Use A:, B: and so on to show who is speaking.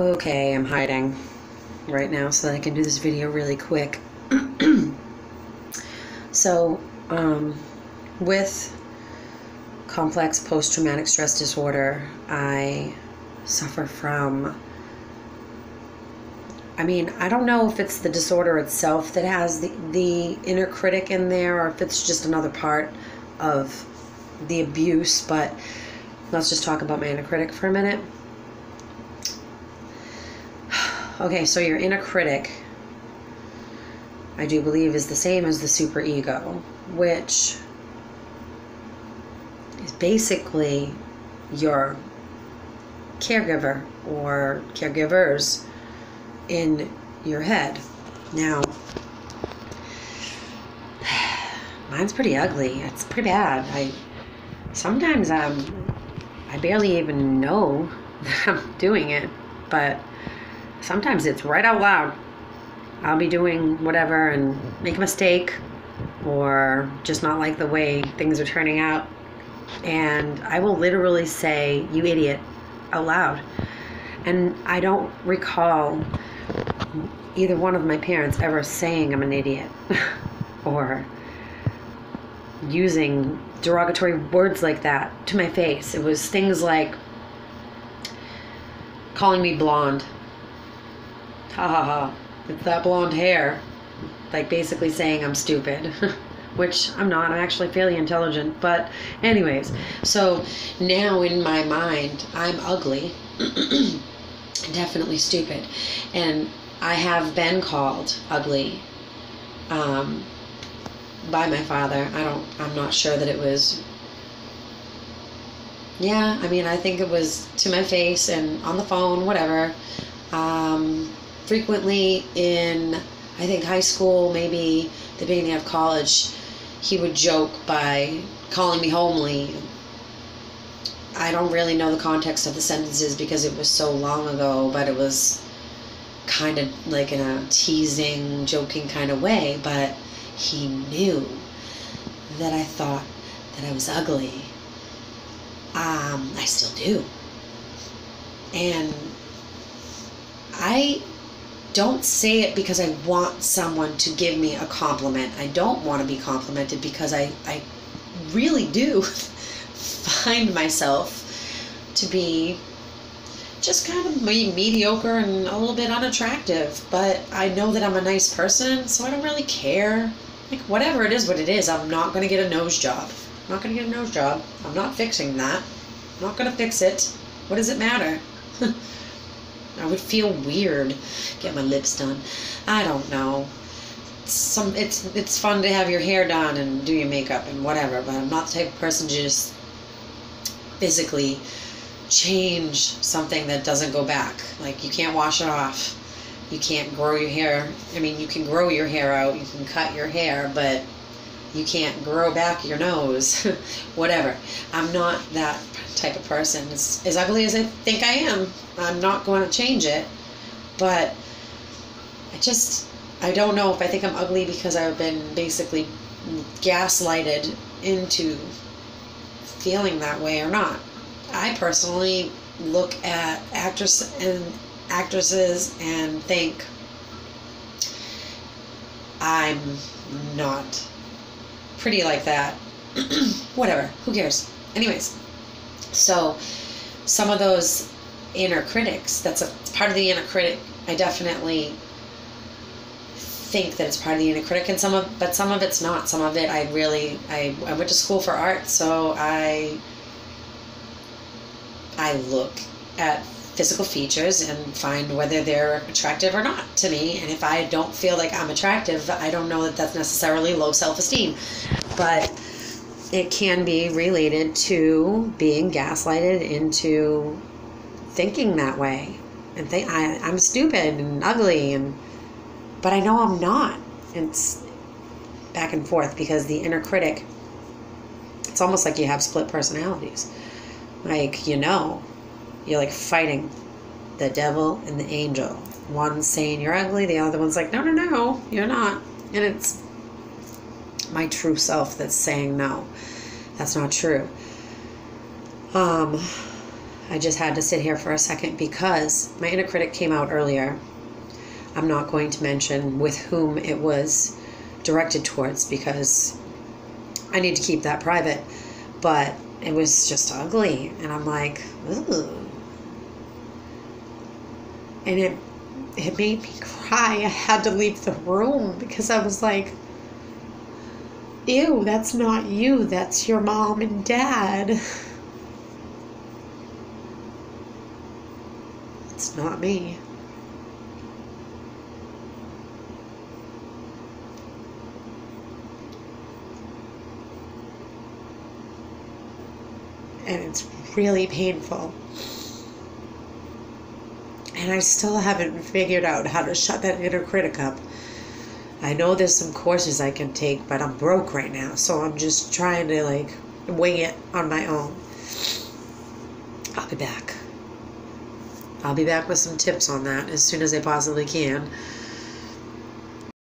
A: Okay, I'm hiding right now so that I can do this video really quick. So, with complex post-traumatic stress disorder, I suffer from, I don't know if it's the disorder itself that has the inner critic in there, or if it's just another part of the abuse, but let's just talk about my inner critic for a minute. Okay, so your inner critic, I do believe, is the same as the superego, which is basically your caregiver or caregivers in your head. Now, mine's pretty ugly. It's pretty bad. Sometimes I barely even know that I'm doing it, but sometimes it's right out loud. I'll be doing whatever and make a mistake or just not like the way things are turning out, and I will literally say, "You idiot," out loud. And I don't recall either one of my parents ever saying I'm an idiot or using derogatory words like that to my face. It was things like calling me blonde. Ha ha ha. It's that blonde hair. Like basically saying I'm stupid. Which I'm not. I'm actually fairly intelligent. But anyways. So now in my mind, I'm ugly. Definitely stupid. And I have been called ugly by my father. I'm not sure that it was... Yeah, I think it was to my face and on the phone, whatever. Frequently in, I think, high school, maybe the beginning of college, he would joke by calling me homely. I don't really know the context of the sentences because it was so long ago, but it was kind of like in a teasing, joking kind of way. But he knew that I thought that I was ugly. I still do. And I don't say it because I want someone to give me a compliment. I don't want to be complimented because I really do find myself to be just kind of mediocre and a little bit unattractive. But I know that I'm a nice person, so I don't really care. Like, whatever it is, what it is. I'm not going to get a nose job. I'm not going to get a nose job. I'm not fixing that. I'm not going to fix it. What does it matter? I would feel weird. Get my lips done. I don't know. It's fun to have your hair done and do your makeup and whatever, but I'm not the type of person to just physically change something that doesn't go back. Like, you can't wash it off. You can't grow your hair. You can grow your hair out. You can cut your hair, but you can't grow back your nose. Whatever. I'm not that type of person. As ugly as I think I am, I'm not going to change it. But I don't know if I think I'm ugly because I've been basically gaslighted into feeling that way or not. I personally look at actresses and think I'm not pretty like that. Whatever. Who cares? Anyways. So, some of those inner critics, that's a part of the inner critic. I definitely think that it's part of the inner critic, and some of it's not. Some of it, I went to school for art, so I look at physical features and find whether they're attractive or not to me. And if I don't feel like I'm attractive, I don't know that that's necessarily low self-esteem, but it can be related to being gaslighted into thinking that way and think I'm stupid and ugly, but I know I'm not. It's back and forth because the inner critic, it's almost like you have split personalities. Like, you're like fighting the devil and the angel. One's saying you're ugly, the other one's like, no, you're not. And it's my true self that's saying no, that's not true. I just had to sit here for a second because my inner critic came out earlier. I'm not going to mention with whom it was directed towards because I need to keep that private. But it was just ugly. And I'm like, ooh. And it made me cry. I had to leave the room because I was like, ew, that's not you. That's your mom and dad. It's not me. And it's really painful. And I still haven't figured out how to shut that inner critic up. I know there's some courses I can take, but I'm broke right now, so I'm just trying to like wing it on my own. I'll be back with some tips on that as soon as I possibly can.